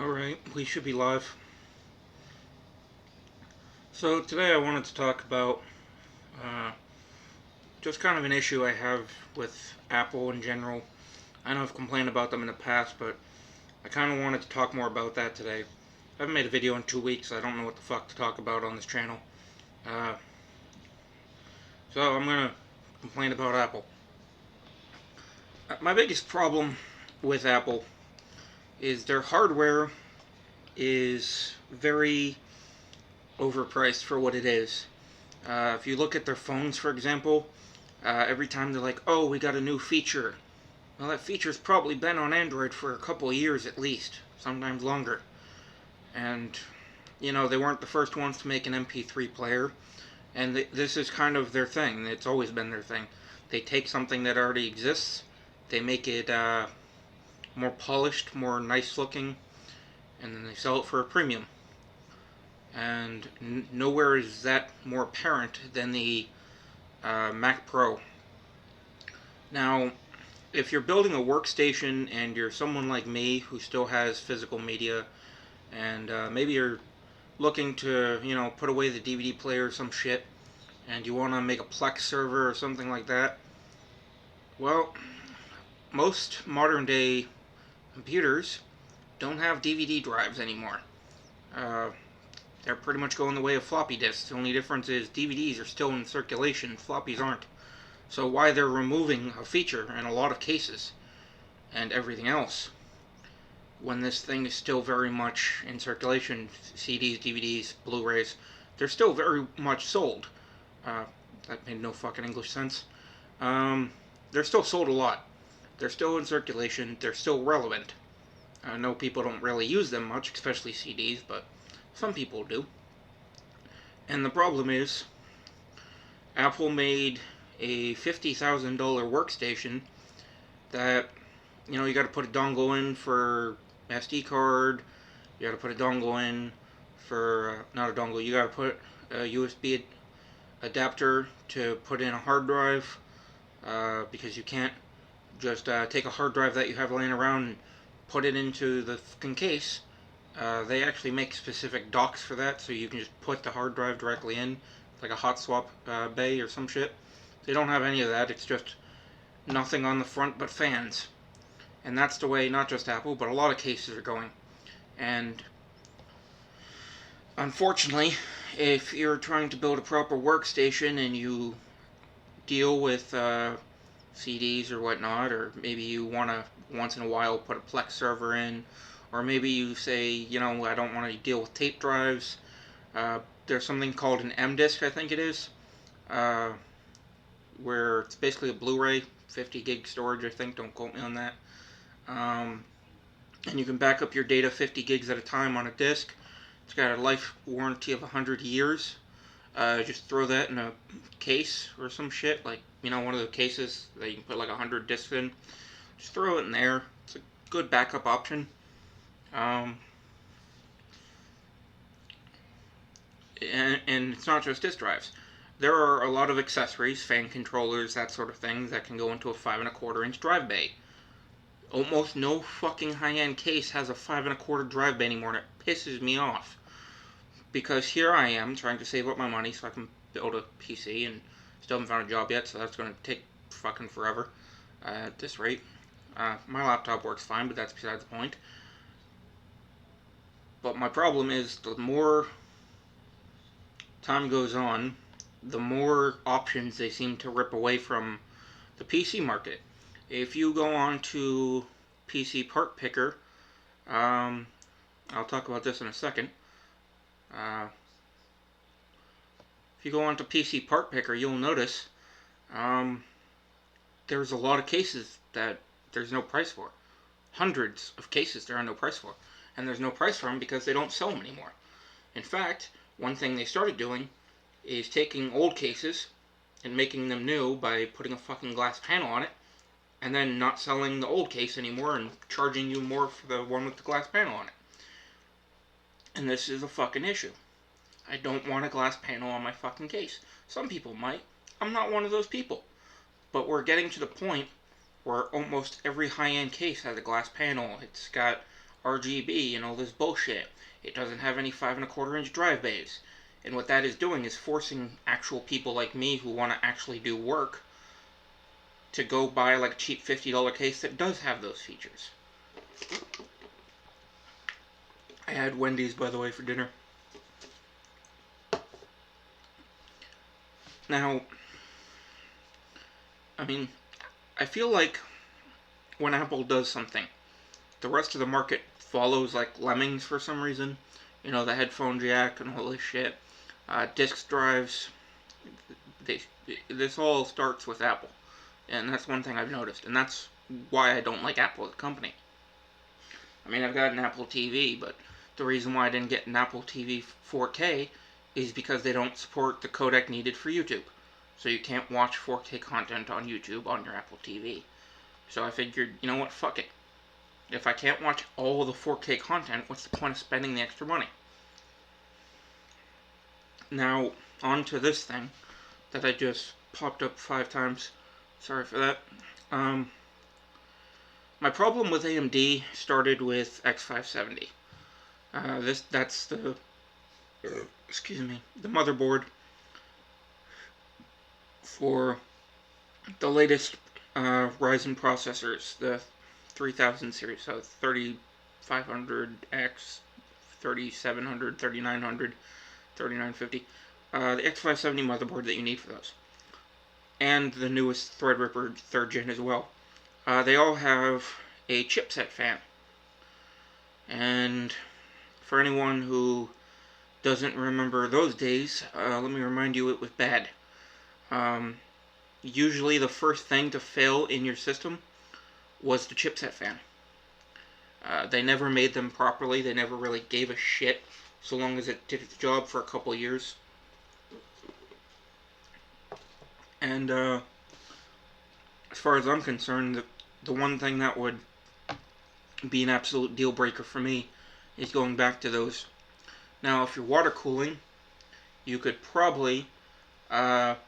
Alright, we should be live. So today I wanted to talk about uh, just kind of an issue I have with Apple in general. I know I've complained about them in the past, but I kind of wanted to talk more about that today. I haven't made a video in 2 weeks, so I don't know what the fuck to talk about on this channel. Uh, so I'm going to complain about Apple. My biggest problem with Apple is their hardware is very overpriced for what it is. If you look at their phones, for example, every time they're like, oh, we got a new feature. Well, that feature's probably been on Android for a couple of years at least, sometimes longer. And, they weren't the first ones to make an MP3 player, and this is kind of their thing. It's always been their thing. They take something that already exists, they make it more polished, more nice looking, and then they sell it for a premium. And nowhere is that more apparent than the Mac Pro. Now, if you're building a workstation and you're someone like me who still has physical media, and maybe you're looking to, put away the DVD player or some shit, and you want to make a Plex server or something like that, well, most modern day computers don't have DVD drives anymore. They're pretty much going the way of floppy disks. The only difference is DVDs are still in circulation, floppies aren't. So why they're removing a feature in a lot of cases and everything else when this thing is still very much in circulation, CDs, DVDs, Blu-rays, they're still very much sold. That made no fucking English sense. They're still sold a lot. They're still in circulation. They're still relevant. I know people don't really use them much, especially CDs, but some people do. And the problem is, Apple made a $50,000 workstation that, you got to put a dongle in for SD card, you got to put a dongle in for, not a dongle, you got to put a USB adapter to put in a hard drive, because you can't just take a hard drive that you have laying around and put it into the fucking case. They actually make specific docks for that, so you can just put the hard drive directly in, like a hot swap bay or some shit. They don't have any of that. It's just nothing on the front but fans. And that's the way not just Apple, but a lot of cases are going. And unfortunately, if you're trying to build a proper workstation and you deal with CDs or whatnot, or maybe you want to once in a while put a Plex server in, or maybe you say, I don't want to deal with tape drives. There's something called an M disk, I think it is, where it's basically a Blu-ray, 50 gig storage, I think. Don't quote me on that. And you can back up your data 50 gigs at a time on a disk. It's got a life warranty of 100 years. Just throw that in a case or some shit, like, one of the cases that you can put like 100 discs in. Just throw it in there. It's a good backup option. And it's not just disk drives. There are a lot of accessories, fan controllers, that sort of thing, that can go into a 5.25-inch drive bay. Almost no fucking high-end case has a 5.25 drive bay anymore, and it pisses me off. Because here I am trying to save up my money so I can build a PC, and still haven't found a job yet, so that's going to take fucking forever at this rate. My laptop works fine, but that's besides the point. But my problem is, the more time goes on, the more options they seem to rip away from the PC market. If you go on to PC Part Picker, I'll talk about this in a second. If you go on to PC Part Picker, you'll notice there's a lot of cases that there's no price for. Hundreds of cases there are no price for. And there's no price for them because they don't sell them anymore. In fact, one thing they started doing is taking old cases and making them new by putting a fucking glass panel on it, and then not selling the old case anymore and charging you more for the one with the glass panel on it. And this is a fucking issue. I don't want a glass panel on my fucking case. Some people might. I'm not one of those people. But we're getting to the point where almost every high-end case has a glass panel. It's got RGB and all this bullshit. It doesn't have any 5¼ inch drive bays. And what that is doing is forcing actual people like me who want to actually do work to go buy like a cheap $50 case that does have those features. I had Wendy's, by the way, for dinner. Now, I mean, I feel like when Apple does something, the rest of the market follows like lemmings for some reason. You know, the headphone jack and all this shit. Disk drives. This all starts with Apple. And that's one thing I've noticed. And that's why I don't like Apple as a company. I mean, I've got an Apple TV, but the reason why I didn't get an Apple TV 4K is because they don't support the codec needed for YouTube. So you can't watch 4K content on YouTube on your Apple TV. So I figured, you know what, fuck it. If I can't watch all the 4K content, what's the point of spending the extra money? Now, on to this thing that I just popped up 5 times. Sorry for that. My problem with AMD started with X570. That's the the motherboard for the latest Ryzen processors, the 3000 series, so 3500X, 3700, 3900, 3950. The X570 motherboard that you need for those. And the newest Threadripper 3rd gen as well. They all have a chipset fan. And for anyone who doesn't remember those days, let me remind you it was bad. Usually the first thing to fail in your system was the chipset fan. They never made them properly. They never really gave a shit so long as it did its job for a couple of years. And as far as I'm concerned, the one thing that would be an absolute deal breaker for me is going back to those. Now, if you're water cooling, you could probably what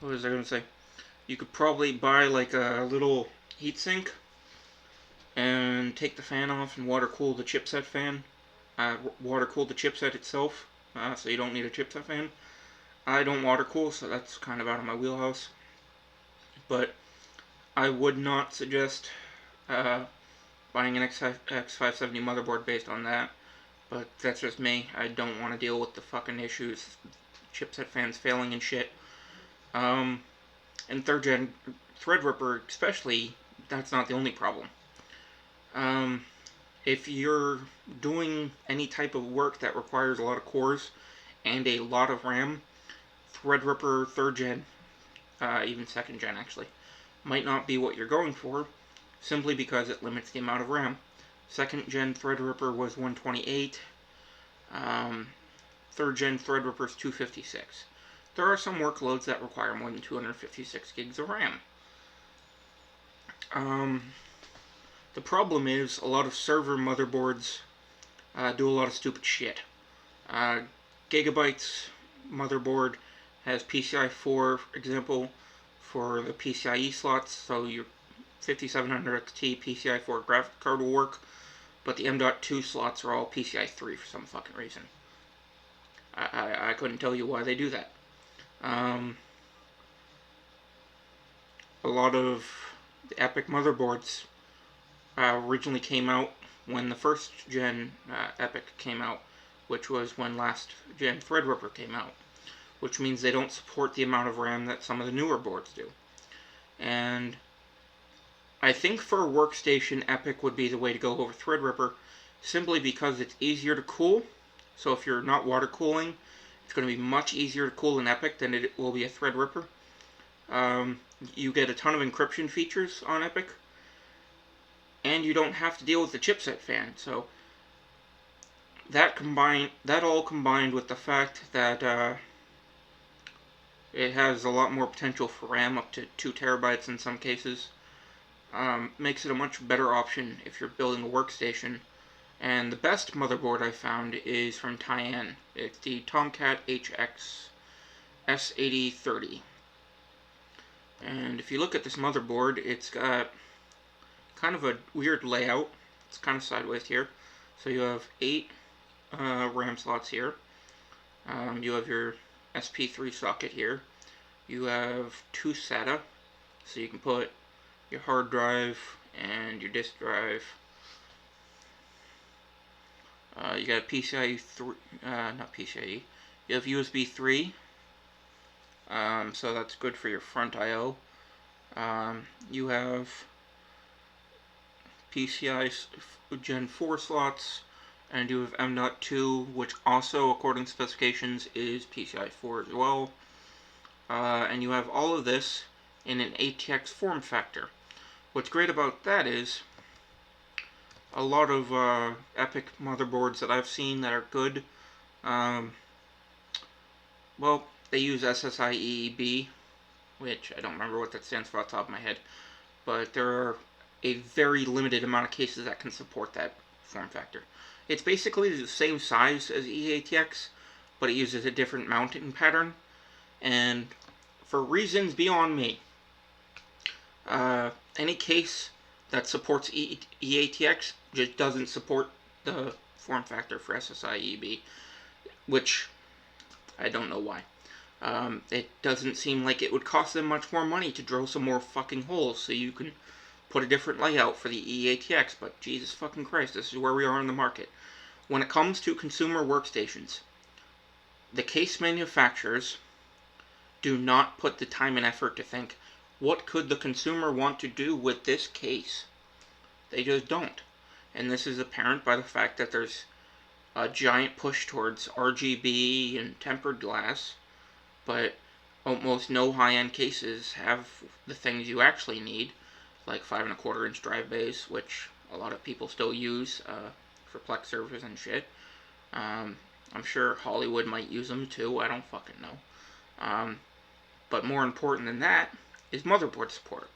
was I going to say? You could probably buy like a little heatsink and take the fan off and water cool the chipset fan. Water cool the chipset itself, so you don't need a chipset fan. I don't water cool, so that's kind of out of my wheelhouse. But I would not suggest buying an X570 motherboard based on that. But that's just me. I don't want to deal with the fucking issues, chipset fans failing and shit. And 3rd gen Threadripper especially, that's not the only problem. If you're doing any type of work that requires a lot of cores and a lot of RAM, Threadripper 3rd gen, even 2nd gen actually, might not be what you're going for, simply because it limits the amount of RAM. 2nd gen Threadripper was 128, 3rd gen Threadripper is 256. There are some workloads that require more than 256 gigs of RAM. The problem is a lot of server motherboards do a lot of stupid shit. Gigabyte's motherboard has PCI 4, for example, for the PCIe slots, so your 5700 XT PCI 4 graphic card will work, but the M.2 slots are all PCI 3 for some fucking reason. I couldn't tell you why they do that. A lot of the EPYC motherboards originally came out when the 1st gen EPYC came out, which was when last gen Threadripper came out, which means they don't support the amount of RAM that some of the newer boards do. And I think for a workstation, EPYC would be the way to go over Threadripper, simply because it's easier to cool. So if you're not water cooling, it's going to be much easier to cool an EPYC than it will be a Threadripper. You get a ton of encryption features on EPYC, and you don't have to deal with the chipset fan. So that all combined with the fact that it has a lot more potential for RAM, up to 2 terabytes in some cases, makes it a much better option if you're building a workstation. And the best motherboard I found is from Taiwan. It's the Tomcat HX S8030. And if you look at this motherboard, it's got kind of a weird layout. It's kind of sideways here. So you have 8 RAM slots here. You have your SP3 socket here. You have 2 SATA, so you can put your hard drive and your disk drive. You got PCIe 3, not PCIe. You have USB 3, so that's good for your front I/O. You have PCI Gen 4 slots, and you have M.2, which also, according to specifications, is PCI 4 as well. And you have all of this in an ATX form factor. What's great about that is a lot of EPYC motherboards that I've seen that are good, well, they use SSI EEB, which I don't remember what that stands for off the top of my head, but there are a very limited amount of cases that can support that form factor. It's basically the same size as eATX, but it uses a different mounting pattern, and for reasons beyond me, any case that supports eATX just doesn't support the form factor for SSI EEB, which I don't know why. It doesn't seem like it would cost them much more money to drill some more fucking holes so you can put a different layout for the eATX, but Jesus fucking Christ, this is where we are in the market. When it comes to consumer workstations, the case manufacturers do not put the time and effort to think, what could the consumer want to do with this case? They just don't. And this is apparent by the fact that there's a giant push towards RGB and tempered glass, but almost no high-end cases have the things you actually need, like 5¼ inch drive bays, which a lot of people still use for Plex servers and shit. I'm sure Hollywood might use them too, I don't fucking know. But more important than that is motherboard support.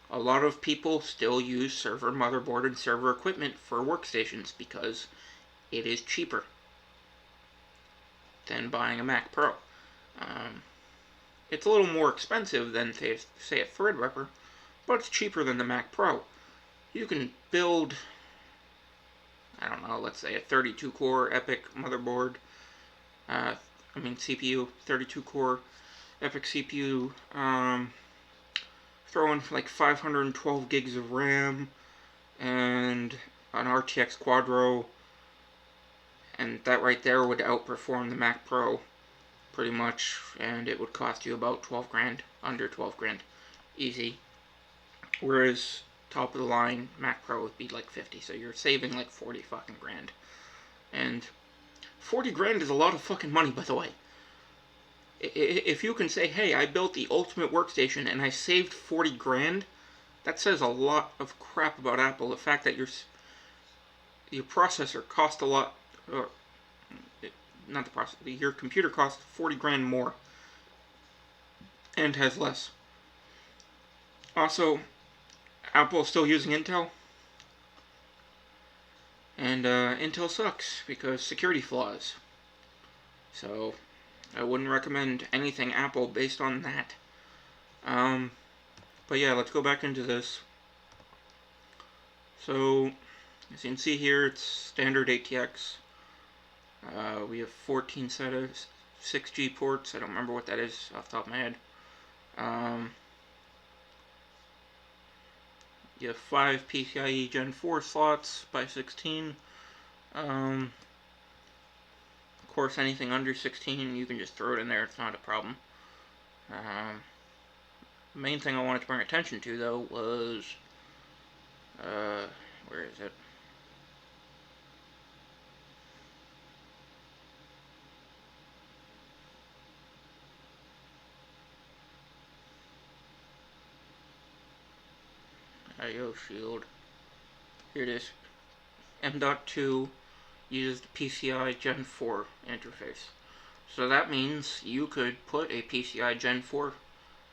A lot of people still use server motherboard and server equipment for workstations because it is cheaper than buying a Mac Pro. It's a little more expensive than, say, a Threadripper, but it's cheaper than the Mac Pro. You can build, I don't know, let's say a 32-core EPYC motherboard, CPU, 32-core EPYC CPU, throw in like 512 gigs of RAM, and an RTX Quadro, and that right there would outperform the Mac Pro pretty much, and it would cost you about 12 grand, under 12 grand, easy. Whereas top of the line Mac Pro would be like 50, so you're saving like 40 fucking grand. And 40 grand is a lot of fucking money, by the way. If you can say, hey, I built the ultimate workstation and I saved 40 grand, that says a lot of crap about Apple. The fact that your processor cost a lot, or not the processor, your computer costs 40 grand more and has less. Also, Apple is still using Intel, and Intel sucks because security flaws. So I wouldn't recommend anything Apple based on that. But yeah, let's go back into this. So, as you can see here, it's standard ATX. We have 14 SATA 6G ports. I don't remember what that is off the top of my head. You have 5 PCIe Gen 4 slots by 16. Of course, anything under 16, you can just throw it in there. It's not a problem. The main thing I wanted to bring attention to, though, was... where is it? I/O shield. Here it is. M.2 uses the PCI Gen 4 interface. So that means you could put a PCI Gen 4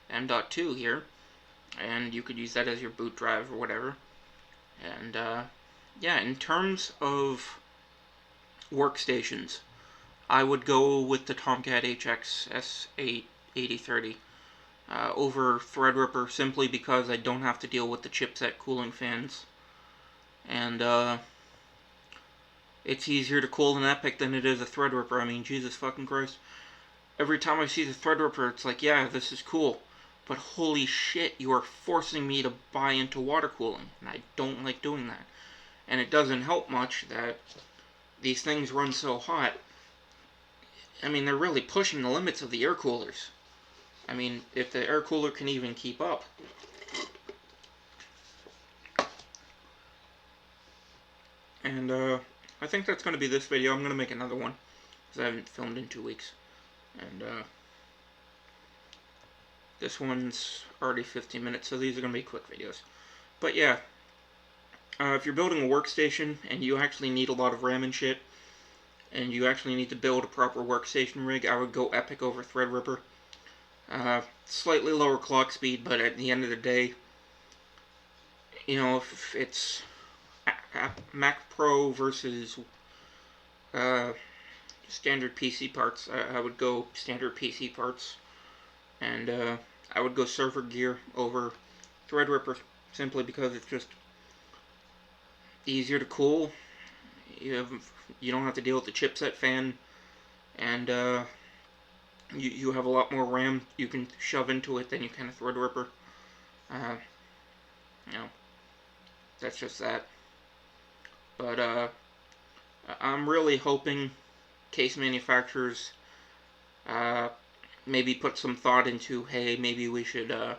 M.2 here, and you could use that as your boot drive or whatever. And yeah, in terms of workstations, I would go with the Tomcat HX S8 8030. over Threadripper simply because I don't have to deal with the chipset cooling fans. And it's easier to cool an Epic than it is a Threadripper. I mean, Jesus fucking Christ. Every time I see the Threadripper, it's like, yeah, this is cool. But holy shit, you are forcing me to buy into water cooling. And I don't like doing that. And it doesn't help much that these things run so hot. I mean, they're really pushing the limits of the air coolers. I mean, if the air cooler can even keep up. And I think that's going to be this video. I'm going to make another one, because I haven't filmed in 2 weeks. And this one's already 15 minutes, so these are going to be quick videos. But yeah, if you're building a workstation and you actually need a lot of RAM and shit, and you actually need to build a proper workstation rig, I would go Epic over Threadripper. Slightly lower clock speed, but at the end of the day, you know, if it's Mac Pro versus standard PC parts, I would go standard PC parts, and I would go server gear over Threadripper simply because it's just easier to cool. You don't have to deal with the chipset fan, and you have a lot more RAM you can shove into it than you can a Threadripper. You know, that's just that. But I'm really hoping case manufacturers maybe put some thought into, hey, maybe we should, because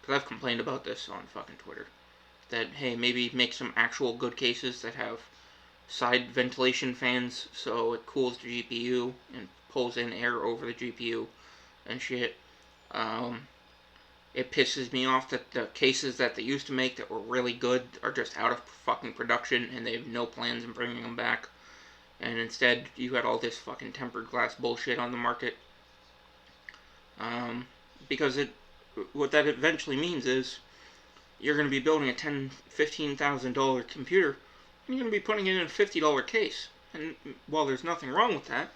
I've complained about this on fucking Twitter, that, hey, maybe make some actual good cases that have side ventilation fans so it cools the GPU and pulls in air over the GPU and shit. It pisses me off that the cases that they used to make that were really good are just out of fucking production and they have no plans in bringing them back. And instead, you had all this fucking tempered glass bullshit on the market. Because what that eventually means is you're going to be building a $10,000, $15,000 computer, and you're going to be putting it in a $50 case. And while there's nothing wrong with that,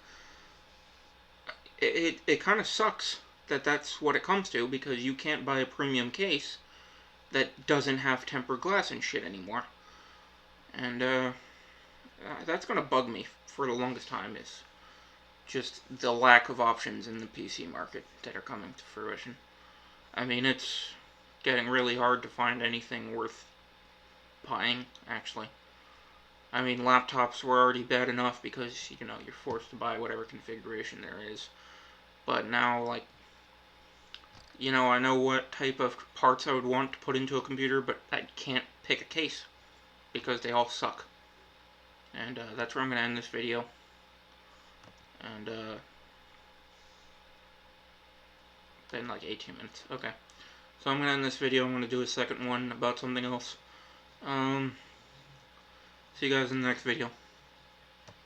it kind of sucks that that's what it comes to, because you can't buy a premium case that doesn't have tempered glass and shit anymore. And that's going to bug me for the longest time, is just the lack of options in the PC market that are coming to fruition. I mean, it's getting really hard to find anything worth buying, actually. I mean, laptops were already bad enough because, you know, you're forced to buy whatever configuration there is. But now, like, you know, I know what type of parts I would want to put into a computer, but I can't pick a case because they all suck. And that's where I'm going to end this video. And been like 18 minutes. Okay. So I'm going to end this video. I'm going to do a second one about something else. See you guys in the next video.